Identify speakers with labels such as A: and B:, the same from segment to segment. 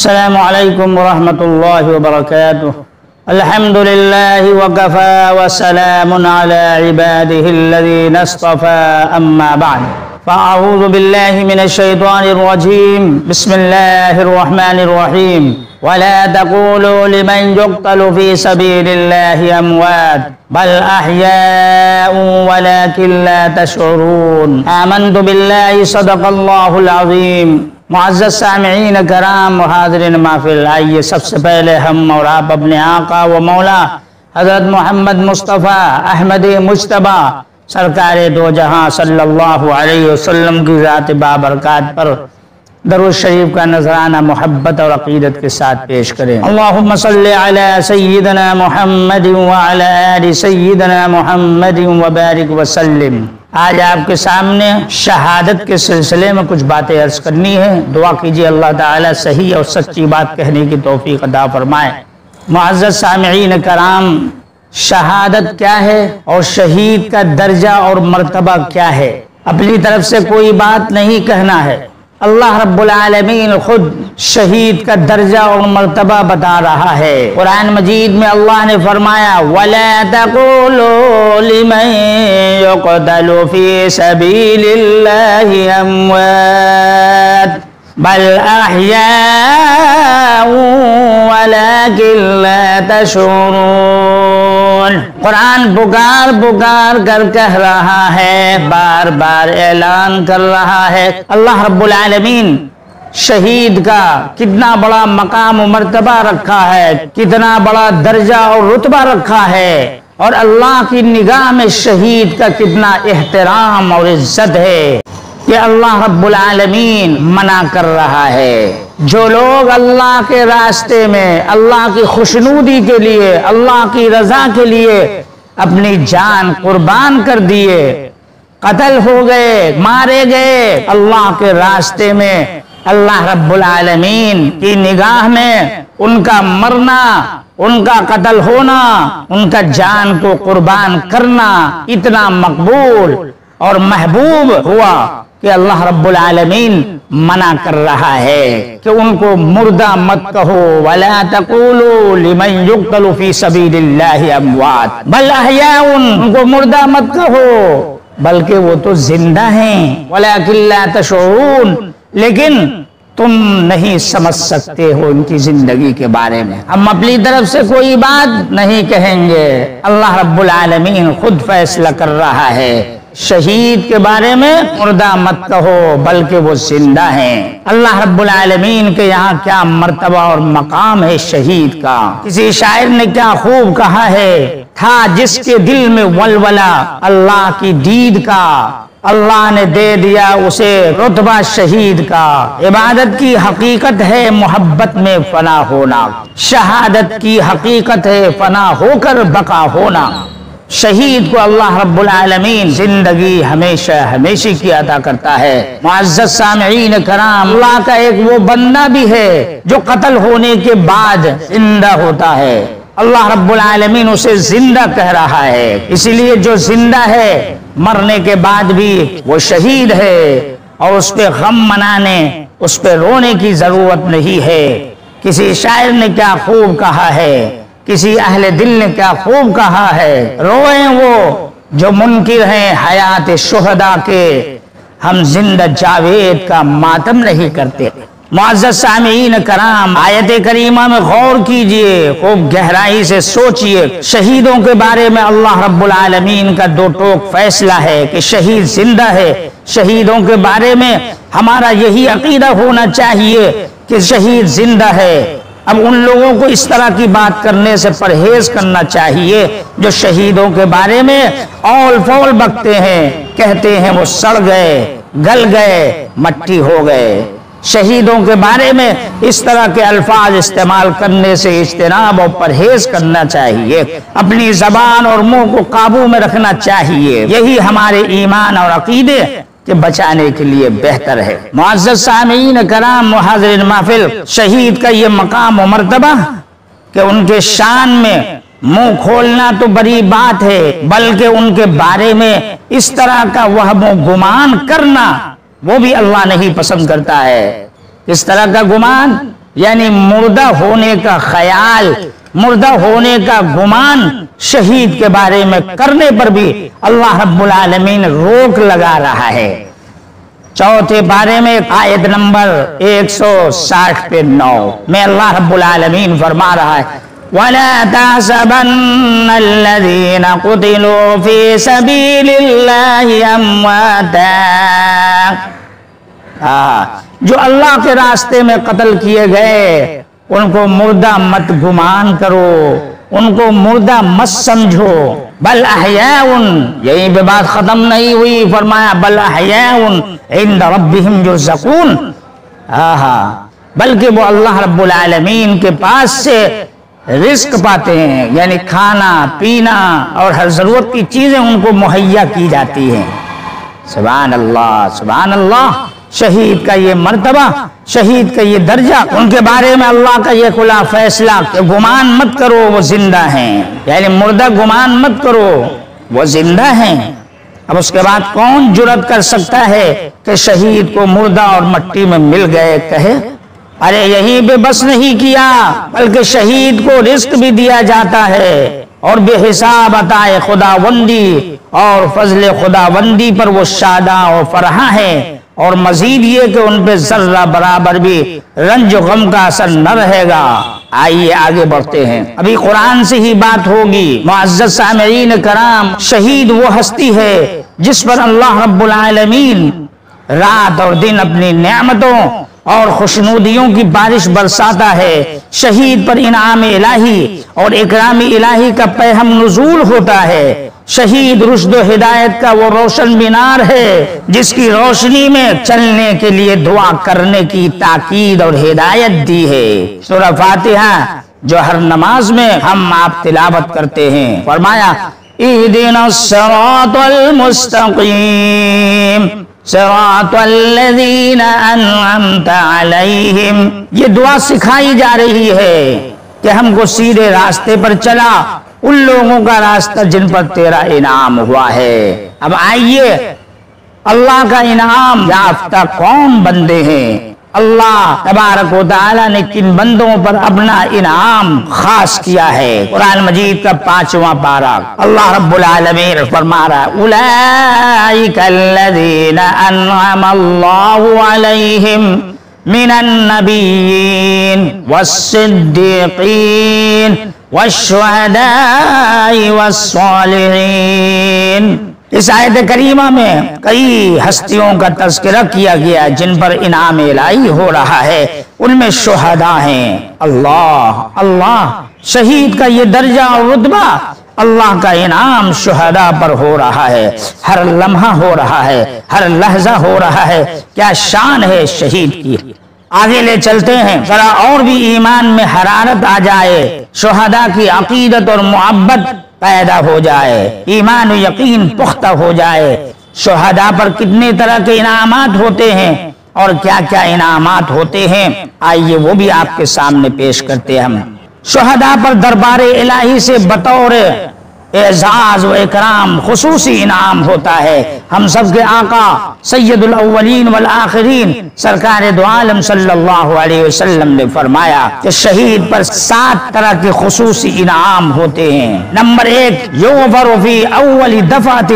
A: السلام علیکم ورحمت اللہ وبرکاتہ. الحمد للہ وکفى وسلام علی عباده الذین اصطفى اما بعد فاعوذ باللہ من الشیطان الرجیم. بسم اللہ الرحمن الرحیم. ولا تقولوا لمن يقتل في سبيل الله اموات بل احياء ولكن لا تشعرون. آمنت بالله صدق اللہ العظیم. معزز سامعین کرام و حاضرین محفل، آئیے سب سے پہلے ہم اور آپ اپنے آقا و مولا حضرت محمد مصطفیٰ احمد مجتبیٰ سرکار دو جہاں صلی اللہ علیہ وسلم کی ذات بابرکات پر درود شریف کا نذرانہ محبت اور عقیدت کے ساتھ پیش کریں. اللہم صلی علی سیدنا محمد وعلی آل سیدنا محمد وبارک وسلم. آج آپ کے سامنے شہادت کے سلسلے میں کچھ باتیں عرض کرنی ہے. دعا کیجیے اللہ تعالیٰ صحیح اور سچی بات کہنے کی توفیق عطا فرمائے. معزز سامعین کرام، شہادت کیا ہے اور شہید کا درجہ اور مرتبہ کیا ہے؟ اپنی طرف سے کوئی بات نہیں کہنا ہے. اللہ رب العالمین خود شہید کا درجہ اور مرتبہ بتا رہا ہے. قرآن مجید میں اللہ نے فرمایا وَلَا تَقُولُوا لِمَن يُقْتَلُ فِي سَبِيلِ اللَّهِ أَمْوَاتٌ بَلْ أَحْيَاءٌ وَلَكِن لَا تَشْعُرُونَ. قرآن پکار کر کہہ رہا ہے، بار بار اعلان کر رہا ہے. اللہ رب العالمین شہید کا کتنا بڑا مقام و مرتبہ رکھا ہے، کتنا بڑا درجہ اور رتبہ رکھا ہے، اور اللہ کی نگاہ میں شہید کا کتنا احترام اور عزت ہے کہ اللہ رب العالمین منع کر رہا ہے. جو لوگ اللہ کے راستے میں اللہ کی خوشنودی کے لیے، اللہ کی رضا کے لیے اپنی جان قربان کر دیے، قتل ہو گئے، مارے گئے اللہ کے راستے میں، اللہ رب العالمین کی نگاہ میں ان کا مرنا، ان کا قتل ہونا، ان کا جان کو قربان کرنا اتنا مقبول اور محبوب ہوا کہ اللہ رب العالمین منع کر رہا ہے کہ ان کو مردہ مت کہو. وَلَا تَقُولُوا لِمَن يُقْتَلُ فِي سَبِيلِ اللَّهِ أَمْوَاتٌ بَلْ أَحْيَاءٌ. ان کو مردہ مت کہو بلکہ وہ تو زندہ ہیں. وَلَكِن لَا تَشْعُرُونَ. لیکن تم نہیں سمجھ سکتے ہو ان کی زندگی کے بارے میں. ہم اپنی طرف سے کوئی بات نہیں کہیں گے، اللہ رب العالمین خود فیصلہ کر رہا ہے. شہید کے بارے میں مردہ مت کہو بلکہ وہ زندہ ہیں. اللہ رب العالمین کے یہاں کیا مرتبہ اور مقام ہے شہید کا. کسی شاعر نے کیا خوب کہا ہے، تھا جس کے دل میں ولولہ اللہ کی دید کا، اللہ نے دے دیا اسے رتبہ شہید کا. عبادت کی حقیقت ہے محبت میں فنا ہونا، شہادت کی حقیقت ہے فنا ہو کر بقا ہونا. شہید کو اللہ رب العالمین زندگی ہمیشہ ہمیشہ کی عطا کرتا ہے. معزز سامعین کرام، اللہ کا ایک وہ بندہ بھی ہے جو قتل ہونے کے بعد زندہ ہوتا ہے. اللہ رب العالمین اسے زندہ کہہ رہا ہے، اسی لیے جو زندہ ہے مرنے کے بعد بھی وہ شہید ہے، اور اس پہ غم منانے، اس پہ رونے کی ضرورت نہیں ہے. کسی شاعر نے کیا خوب کہا ہے، کسی اہل دل نے کیا خوب کہا ہے، روئیں وہ جو منکر ہیں حیات شہداء کے، ہم زندہ جاوید کا ماتم نہیں کرتے. معزز سامعین کرام، آیت کریمہ میں غور کیجئے، خوب گہرائی سے سوچئے. شہیدوں کے بارے میں اللہ رب العالمین کا دو ٹوک فیصلہ ہے کہ شہید زندہ ہے. شہیدوں کے بارے میں ہمارا یہی عقیدہ ہونا چاہیے کہ شہید زندہ ہے. اب ان لوگوں کو اس طرح کی بات کرنے سے پرہیز کرنا چاہیے جو شہیدوں کے بارے میں اول فول بکتے ہیں، کہتے ہیں وہ سڑ گئے، گل گئے، مٹی ہو گئے. شہیدوں کے بارے میں اس طرح کے الفاظ استعمال کرنے سے اجتناب اور پرہیز کرنا چاہیے. اپنی زبان اور منہ کو قابو میں رکھنا چاہیے. یہی ہمارے ایمان اور عقیدے کہ بچانے کے لیے بہتر ہے. معزز سامعین کرام و حاضرین محفل، شہید کا یہ مقام و مرتبہ کہ ان کے شان میں منہ کھولنا تو بڑی بات ہے، بلکہ ان کے بارے میں اس طرح کا وہم و گمان کرنا وہ بھی اللہ نہیں پسند کرتا ہے. اس طرح کا گمان یعنی مردہ ہونے کا خیال، مردہ ہونے کا گمان شہید کے بارے میں کرنے پر بھی اللہ رب العالمین روک لگا رہا ہے۔ چوتھے بارے میں آیت نمبر 160 پہ 9 میں اللہ رب العالمین فرما رہا ہے وَلَا تَحْسَبَنَّ الَّذِينَ قُتِلُوا فِي سَبِيلِ اللَّهِ أَمْوَاتًا، جو اللہ کے راستے میں قتل کیے گئے ان کو مردہ مت گمان کرو، ان کو مردہ مت سمجھو، بل احیاء، یہی پہ بات ختم نہیں ہوئی، فرمایا بل احیاء عند ربہم یرزقون، بلکہ وہ اللہ رب العالمین کے پاس سے رزق پاتے ہیں، یعنی کھانا پینا اور ہر ضرورت کی چیزیں ان کو مہیا کی جاتی ہیں۔ سبحان اللہ، سبحان اللہ۔ شہید کا یہ مرتبہ، شہید کا یہ درجہ، ان کے بارے میں اللہ کا یہ کھلا فیصلہ کہ گمان مت کرو وہ زندہ ہیں، یعنی مردہ گمان مت کرو وہ زندہ ہیں۔ اب اس کے بعد کون جرأت کر سکتا ہے کہ شہید کو مردہ اور مٹی میں مل گئے کہے؟ ارے یہیں پہ بس نہیں کیا، بلکہ شہید کو رزق بھی دیا جاتا ہے اور بے حساب عطائے خداوندی اور فضل خداوندی پر وہ شاداء اور فرحاں ہے، اور مزید یہ کہ ان پہ ذرہ برابر بھی رنج و غم کا اثر نہ رہے گا۔ آئیے آگے بڑھتے ہیں، ابھی قرآن سے ہی بات ہوگی۔ معزز سامعین کرام، شہید وہ ہستی ہے جس پر اللہ رب العالمین رات اور دن اپنی نعمتوں اور خوشنودیوں کی بارش برساتا ہے۔ شہید پر انعام الہی اور اکرام الہی کا پیہم نزول ہوتا ہے۔ شہید رشد و ہدایت کا وہ روشن مینار ہے جس کی روشنی میں چلنے کے لیے دعا کرنے کی تاکید اور ہدایت دی ہے۔ سورہ فاتحہ جو ہر نماز میں ہم آپ تلاوت کرتے ہیں، فرمایا اہدنا الصراط المستقیم صراط الذین انعمت علیہم، یہ دعا سکھائی جا رہی ہے کہ ہم کو سیدھے راستے پر چلا، ان لوگوں کا راستہ جن پر تیرا انعام ہوا ہے۔ اب آئیے، اللہ کا انعام یافتہ کون بندے ہیں؟ اللہ تبارک و تعالی نے کن بندوں پر اپنا انعام خاص کیا ہے؟ قرآن مجید کا 5واں پارہ اللہ رب العالمین فرما رہا ہے اولئک الذین انعم اللہ علیہم من النبیین والصدیقین والشہداء والصالحین۔ اس آیت کریمہ میں کئی ہستیوں کا تذکرہ کیا گیا جن پر انعام الہی ہو رہا ہے، ان میں شہداء ہیں۔ اللہ شہید کا یہ درجہ اور رتبہ، اللہ کا انعام شہداء پر ہو رہا ہے، ہر لمحہ ہو رہا ہے، ہر لحظہ ہو رہا ہے۔ کیا شان ہے شہید کی! آگے لے چلتے ہیں، ذرا اور بھی ایمان میں حرارت آ جائے، شہداء کی عقیدت اور محبت پیدا ہو جائے، ایمان و یقین پختہ ہو جائے۔ شہداء پر کتنے طرح کے انعامات ہوتے ہیں اور کیا کیا انعامات ہوتے ہیں، آئیے وہ بھی آپ کے سامنے پیش کرتے ہیں۔ ہم شہداء پر دربار الہی سے بطور اعزاز و اکرام خصوصی انعام ہوتا ہے۔ ہم سب کے آقا سید الاولین والآخرین سرکار دو عالم صلی اللہ علیہ وسلم نے فرمایا کہ شہید پر 7 طرح کے خصوصی انعام ہوتے ہیں۔ نمبر 1 یغفر فی اول دفعۃ،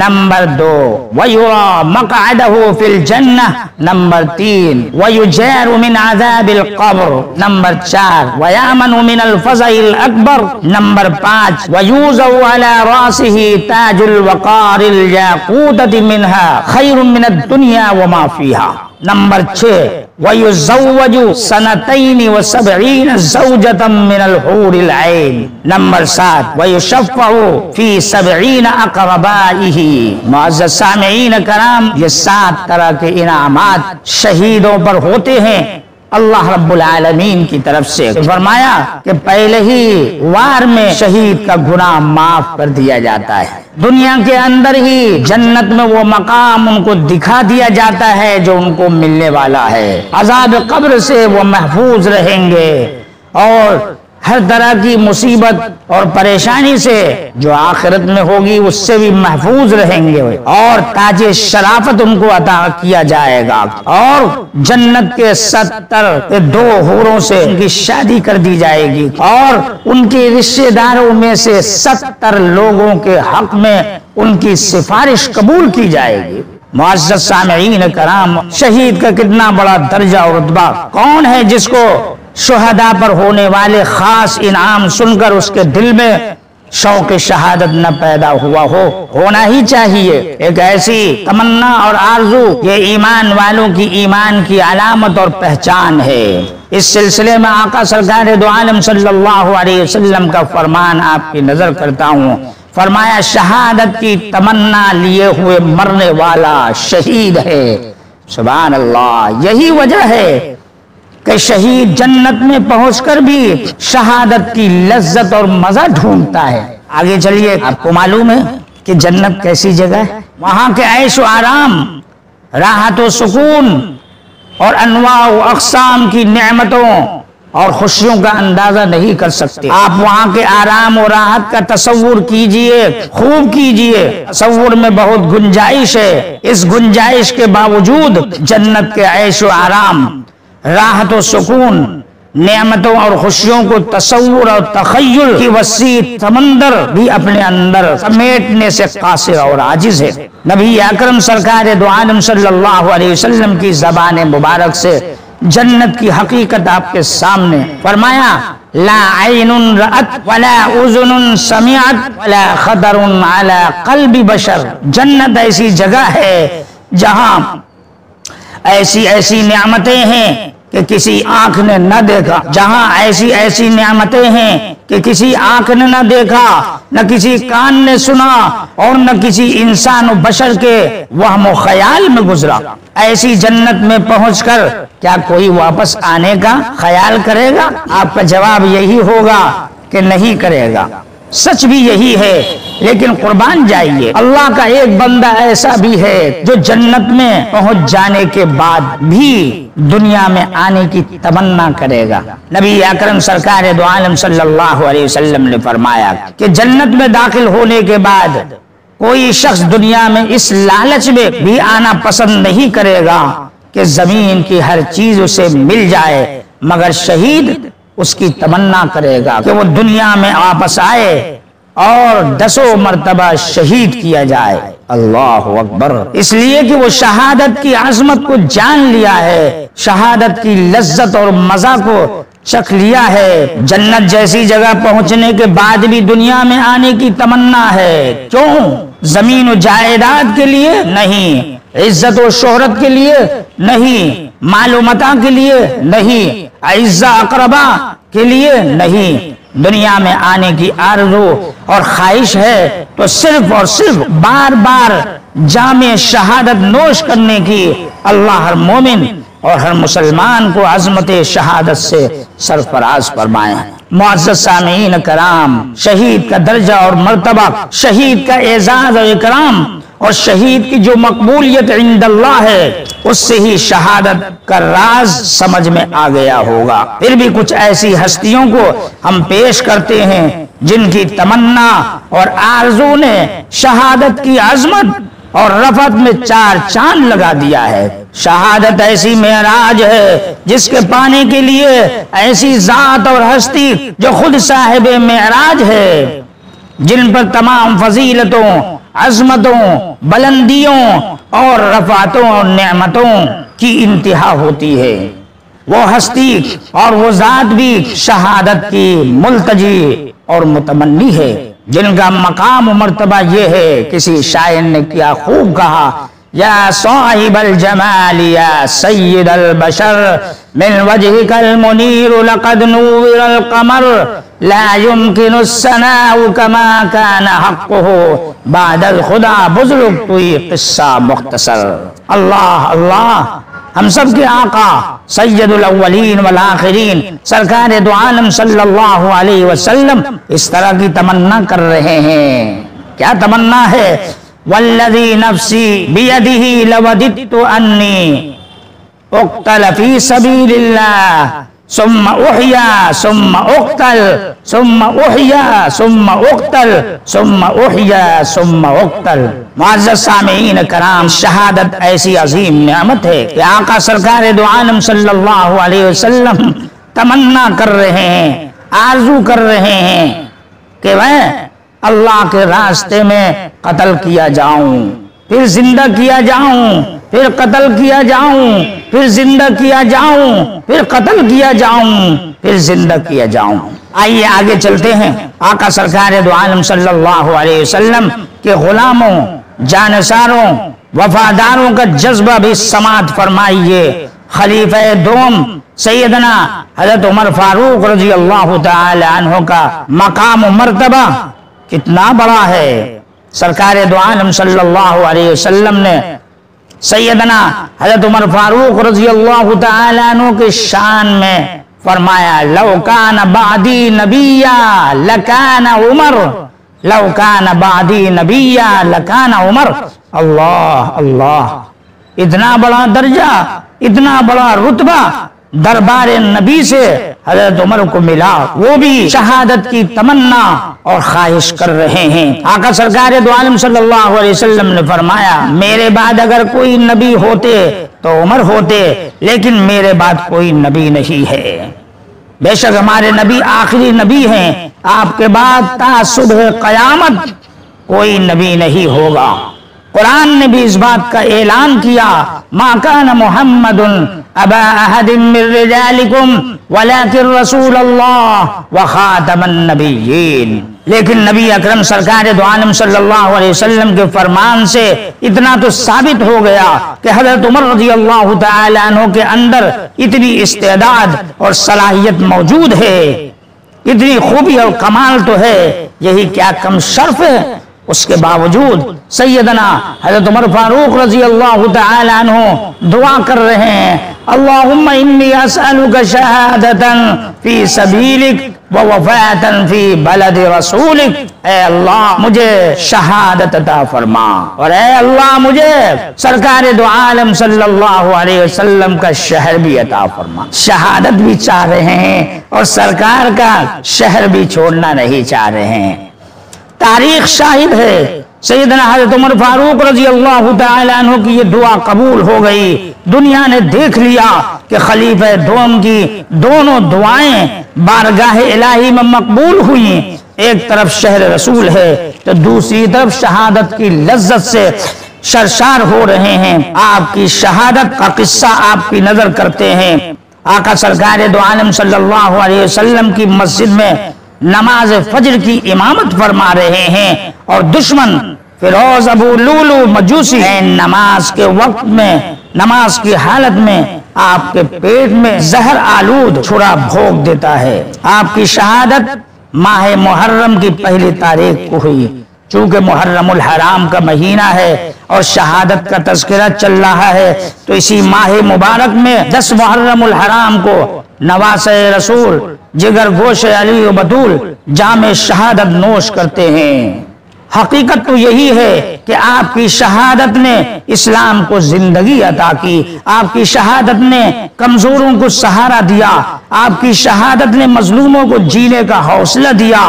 A: نمبر 2 ویرا مقعدہ فی الجنہ، نمبر 3 ویجار من عذاب القبر، نمبر 4 ویامن من الفزع الاکبر، نمبر 5 ویوضع على راسه تاج الوقار الياقوتة منها خير من الدنيا وما فيها، نمبر 6 ويزوج 72 زوجة من الحور العين، نمبر 7 ويشفع في 70 اقربائه۔ معزز سامعین کرام، یہ 7 طرح کے انعامات شہیدوں پر ہوتے ہیں اللہ رب العالمین کی طرف سے۔ فرمایا کہ پہلے ہی وار میں شہید کا گناہ معاف کر دیا جاتا ہے، دنیا کے اندر ہی جنت میں وہ مقام ان کو دکھا دیا جاتا ہے جو ان کو ملنے والا ہے، عذاب قبر سے وہ محفوظ رہیں گے، اور ہر طرح کی مصیبت اور پریشانی سے جو آخرت میں ہوگی اس سے بھی محفوظ رہیں گے، اور تاج شرافت ان کو عطا کیا جائے گا، اور جنت کے 70 دو حوروں سے ان کی شادی کر دی جائے گی، اور ان کے رشتہ داروں میں سے 70 لوگوں کے حق میں ان کی سفارش قبول کی جائے گی۔ معزز سامعین کرام، شہید کا کتنا بڑا درجہ اور رتبہ! کون ہے جس کو شہداء پر ہونے والے خاص انعام سن کر اس کے دل میں شوق شہادت نہ پیدا ہوا ہو؟ ہونا ہی چاہیے۔ ایک ایسی تمنا اور آرزو یہ ایمان والوں کی ایمان کی علامت اور پہچان ہے۔ اس سلسلے میں آقا سرکار دو عالم صلی اللہ علیہ وسلم کا فرمان آپ کی نظر کرتا ہوں۔ فرمایا شہادت کی تمنا لیے ہوئے مرنے والا شہید ہے۔ سبحان اللہ! یہی وجہ ہے کہ شہید جنت میں پہنچ کر بھی شہادت کی لذت اور مزہ ڈھونڈتا ہے۔ آگے چلیے، آپ کو معلوم ہے کہ جنت کیسی جگہ ہے؟ وہاں کے عیش و آرام، راحت و سکون اور انواع و اقسام کی نعمتوں اور خوشیوں کا اندازہ نہیں کر سکتے۔ آپ وہاں کے آرام و راحت کا تصور کیجئے، خوب کیجئے۔ تصور میں بہت گنجائش ہے، اس گنجائش کے باوجود جنت کے عیش و آرام، راحت و سکون، نعمتوں اور خوشیوں کو تصور اور تخیل کی وسیع سمندر بھی اپنے اندر سمیٹنے سے قاصر اور عاجز ہے۔ نبی اکرم سرکار دو عالم صلی اللہ علیہ وسلم کی زبان مبارک سے جنت کی حقیقت آپ کے سامنے فرمایا، لا عین رأت ولا اذن سمعت ولا خطر علی قلب بشر۔ جنت ایسی جگہ ہے جہاں ایسی نعمتیں ہیں کہ کسی آنکھ نے نہ دیکھا، جہاں ایسی نعمتیں ہیں کہ کسی آنکھ نے نہ دیکھا، نہ کسی کان نے سنا، اور نہ کسی انسان و بشر کے وہم و خیال میں گزرا۔ ایسی جنت میں پہنچ کر کیا کوئی واپس آنے کا خیال کرے گا؟ آپ کا جواب یہی ہوگا کہ نہیں کرے گا۔ سچ بھی یہی ہے، لیکن قربان جائیے، اللہ کا ایک بندہ ایسا بھی ہے جو جنت میں پہنچ جانے کے بعد بھی دنیا میں آنے کی تمنا کرے گا۔ نبی اکرم سرکار دو عالم صلی اللہ علیہ وسلم نے فرمایا کہ جنت میں داخل ہونے کے بعد کوئی شخص دنیا میں اس لالچ میں بھی آنا پسند نہیں کرے گا کہ زمین کی ہر چیز اسے مل جائے، مگر شہید اس کی تمنا کرے گا کہ وہ دنیا میں واپس آئے اور 10 مرتبہ شہید کیا جائے۔ اللہ اکبر! اس لیے کہ وہ شہادت کی عظمت کو جان لیا ہے، شہادت کی لذت اور مزہ کو چکھ لیا ہے۔ جنت جیسی جگہ پہنچنے کے بعد بھی دنیا میں آنے کی تمنا ہے۔ کیوں؟ زمین و جائیداد کے لیے نہیں، عزت و شہرت کے لیے نہیں، مال و متاع کے لیے نہیں، اعزا اقربا کے لیے نہیں، دنیا میں آنے کی آرزو اور خواہش ہے تو صرف اور صرف بار بار جام شہادت نوش کرنے کی۔ اللہ ہر مومن اور ہر مسلمان کو عظمت شہادت سے سرفراز فرمائے۔ معزز سامعین کرام، شہید کا درجہ اور مرتبہ، شہید کا اعزاز اور اکرام اور شہید کی جو مقبولیت عند اللہ ہے، اس سے ہی شہادت کا راز سمجھ میں آ گیا ہوگا۔ پھر بھی کچھ ایسی ہستیوں کو ہم پیش کرتے ہیں جن کی تمنا اور آرزو نے شہادت کی عظمت اور رفعت میں 4 چاند لگا دیا ہے۔ شہادت ایسی معراج ہے جس کے پانے کے لیے ایسی ذات اور ہستی جو خود صاحب معراج ہے، جن پر تمام فضیلتوں، عظمتوں، بلندیوں اور رفعتوں اور نعمتوں کی انتہا ہوتی ہے۔ وہ ہستی اور وہ ذات بھی شہادت کی ملتجی اور متمنی ہے، جن کا مقام و مرتبہ یہ ہے۔ کسی شاعر نے کیا خوب کہا، یا صاحب الجمال یا سید البشر من وجهك المنیر لقد نور القمر لا يمكن الثناء كما كان حقه بعد الخدا بزرگ توئی قصہ مختصر۔ اللہ اللہ! ہم سب کے آقا سید الاولین والآخرین سرکار دو عالم صلی اللہ علیہ وسلم اس طرح کی تمنا کر رہے ہیں۔ کیا تمنا ہے؟ والذی نفسی بیدہ لوددت انی اقتل فی سبیل اللہ ثم احیا ثم اقتل ثم احیا ثم اقتل ثم احیا ثم اقتل۔ معزز سامعین کرام، شہادت ایسی عظیم نعمت ہے کہ آقا سرکار دو عالم صلی اللہ علیہ وسلم تمنا کر رہے ہیں، آرزو کر رہے ہیں کہ میں اللہ کے راستے میں قتل کیا جاؤں، پھر زندہ کیا جاؤں، پھر قتل کیا جاؤں، پھر زندہ کیا جاؤں، پھر قتل کیا جاؤں، پھر زندہ کیا جاؤں۔ آئیے آگے چلتے ہیں۔ آقا سرکار دو عالم صلی اللہ علیہ وسلم کے غلاموں، جانثاروں، وفاداروں کا جذبہ بھی سماعت فرمائیے۔ خلیفہ دوم سیدنا حضرت عمر فاروق رضی اللہ تعالی عنہ کا مقام و مرتبہ کتنا بڑا ہے۔ سرکار دو عالم صلی اللہ علیہ وسلم نے سیدنا حضرت عمر فاروق رضی اللہ تعالی عنہ کے شان میں فرمایا، لو کان بعدی نبیا لکان عمر، لو کان بعدی نبیا لکان عمر۔ اللہ اللہ، اتنا بڑا درجہ، اتنا بڑا رتبہ دربار نبی سے حضرت عمر کو ملا، وہ بھی شہادت کی تمنا اور خواہش کر رہے ہیں۔ آقا سرکار دو عالم صلی اللہ علیہ وسلم نے فرمایا، میرے بعد اگر کوئی نبی ہوتے تو عمر ہوتے، لیکن میرے بعد کوئی نبی نہیں ہے۔ بے شک ہمارے نبی آخری نبی ہیں، آپ کے بعد تا صبح قیامت کوئی نبی نہیں ہوگا۔ قرآن نے بھی اس بات کا اعلان کیا، ما کان محمد ابا احد من رجالکم ولکن رسول اللہ وخاتم النبیین۔ لیکن نبی اکرم سرکار دو عالم صلی اللہ علیہ وسلم کے فرمان سے اتنا تو ثابت ہو گیا کہ حضرت عمر رضی اللہ تعالی عنہ کے اندر اتنی استعداد اور صلاحیت موجود ہے، اتنی خوبی اور کمال تو ہے، یہی کیا کم شرف ہے۔ اس کے باوجود سیدنا حضرت عمر فاروق رضی اللہ تعالی عنہ دعا کر رہے ہیں، اللہم انی اسألک شہادتا فی سبیلک ووفاتا فی بلد رسولک۔ اے اللہ مجھے شہادت عطا فرما، اور اے اللہ مجھے سرکار دو عالم صلی اللہ علیہ وسلم کا شہر بھی عطا فرما۔ شہادت بھی چاہ رہے ہیں اور سرکار کا شہر بھی چھوڑنا نہیں چاہ رہے ہیں۔ تاریخ شاہد ہے، سیدنا حضرت عمر فاروق رضی اللہ تعالی عنہ کی یہ دعا قبول ہو گئی۔ دنیا نے دیکھ لیا کہ خلیفہ دوم کی دونوں دعائیں بارگاہ الہی میں مقبول ہوئیں۔ ایک طرف شہر رسول ہے تو دوسری طرف شہادت کی لذت سے سرشار ہو رہے ہیں۔ آپ کی شہادت کا قصہ آپ کی نظر کرتے ہیں۔ آقا سرکار دو عالم صلی اللہ علیہ وسلم کی مسجد میں نماز فجر کی امامت فرما رہے ہیں، اور دشمن فیروز ابو لولو مجوسی نماز کے وقت میں، نماز کی حالت میں آپ کے پیٹ میں زہر آلود چھڑا بھوک دیتا ہے۔ آپ کی شہادت ماہ محرم کی پہلی تاریخ کو ہوئی۔ چونکہ محرم الحرام کا مہینہ ہے اور شہادت کا تذکرہ چل رہا ہے، تو اسی ماہ مبارک میں 10 محرم الحرام کو نواسہ رسول جگر گوش علی و بطول جام شہادت نوش کرتے ہیں۔ حقیقت تو یہی ہے کہ آپ کی شہادت نے اسلام کو زندگی عطا کی، آپ کی شہادت نے کمزوروں کو سہارا دیا، آپ کی شہادت نے مظلوموں کو جینے کا حوصلہ دیا،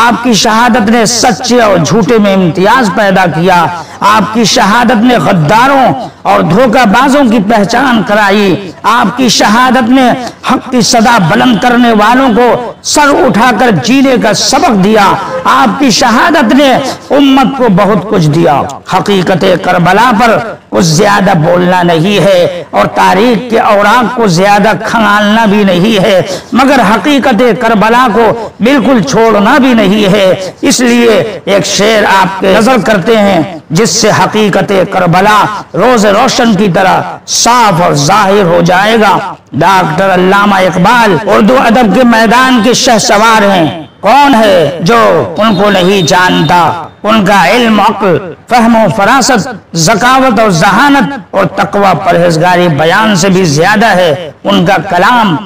A: آپ کی شہادت نے سچے اور جھوٹے میں امتیاز پیدا کیا، آپ کی شہادت نے غداروں اور دھوکہ بازوں کی پہچان کرائی، آپ کی شہادت نے حق کی صدا بلند کرنے والوں کو سر اٹھا کر جینے کا سبق دیا، آپ کی شہادت نے امت کو بہت کچھ دیا۔ حقیقت کربلا پر کچھ زیادہ بولنا نہیں ہے اور تاریخ کے اوراق کو زیادہ کھنگالنا بھی نہیں ہے، مگر حقیقت کربلا کو بالکل چھوڑنا بھی نہیں ہے۔ اس لیے ایک شعر آپ کے نظر کرتے ہیں جس سے حقیقت کربلا روز روشن کی طرح صاف اور ظاہر ہو جائے گا۔ ڈاکٹر علامہ اقبال اردو ادب کے میدان کے شہسوار ہیں۔ کون ہے جو ان کو نہیں جانتا؟ ان کا علم، عقل، فہم و فراست، ذکاوت اور ذہانت اور تقوی پرہیزگاری بیان سے بھی زیادہ ہے۔ ان کا کلام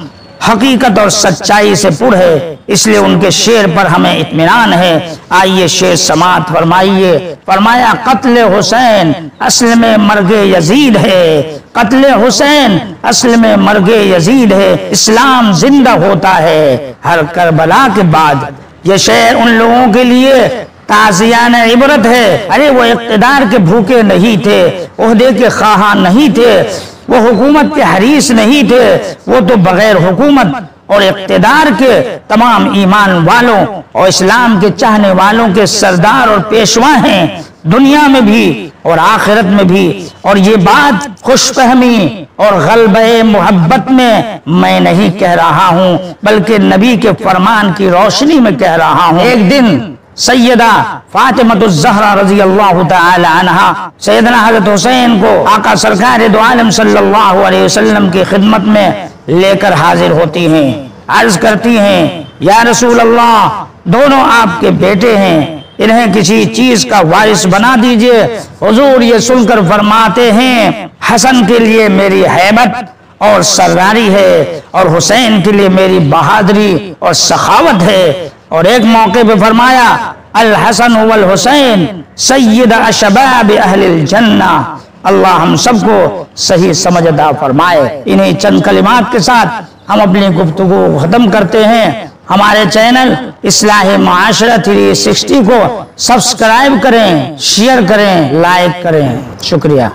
A: حقیقت اور سچائی سے پر ہے، اس لیے ان کے شعر پر ہمیں اطمینان ہے۔ آئیے شعر سماعت فرمائیے۔ فرمایا، قتل حسین اصل میں مرگ یزید ہے، قتل حسین اصل میں مرگ یزید ہے، اسلام زندہ ہوتا ہے ہر کربلا کے بعد۔ یہ شعر ان لوگوں کے لیے تعزیان عبرت ہے۔ ارے وہ اقتدار کے بھوکے نہیں تھے، عہدے کے خواہاں نہیں تھے، وہ حکومت کے حریص نہیں تھے، وہ تو بغیر حکومت اور اقتدار کے تمام ایمان والوں اور اسلام کے چاہنے والوں کے سردار اور پیشوا ہیں، دنیا میں بھی اور آخرت میں بھی۔ اور یہ بات خوش فہمی اور غلبہ محبت میں نہیں کہہ رہا ہوں، بلکہ نبی کے فرمان کی روشنی میں کہہ رہا ہوں۔ ایک دن سیدہ فاطمۃ الزہرا رضی اللہ تعالی عنہا سیدنا حضرت حسین کو آقا سرکار دو عالم صلی اللہ علیہ وسلم کی خدمت میں لے کر حاضر ہوتی ہیں، عرض کرتی ہیں یا رسول اللہ، دونوں آپ کے بیٹے ہیں، انہیں کسی چیز کا وارث بنا دیجئے۔ حضور یہ سن کر فرماتے ہیں حسن کے لیے میری ہیبت اور سرداری ہے، اور حسین کے لیے میری بہادری اور سخاوت ہے۔ اور ایک موقع پہ فرمایا الحسن والحسین سید شباب اہل الجنہ۔ اللہ ہم سب کو صحیح سمجھ عطا فرمائے۔ انہیں چند کلمات کے ساتھ ہم اپنی گفتگو کو ختم کرتے ہیں۔ ہمارے چینل اصلاح معاشرہ 360 کو سبسکرائب کریں، شیئر کریں، لائک کریں۔ شکریہ۔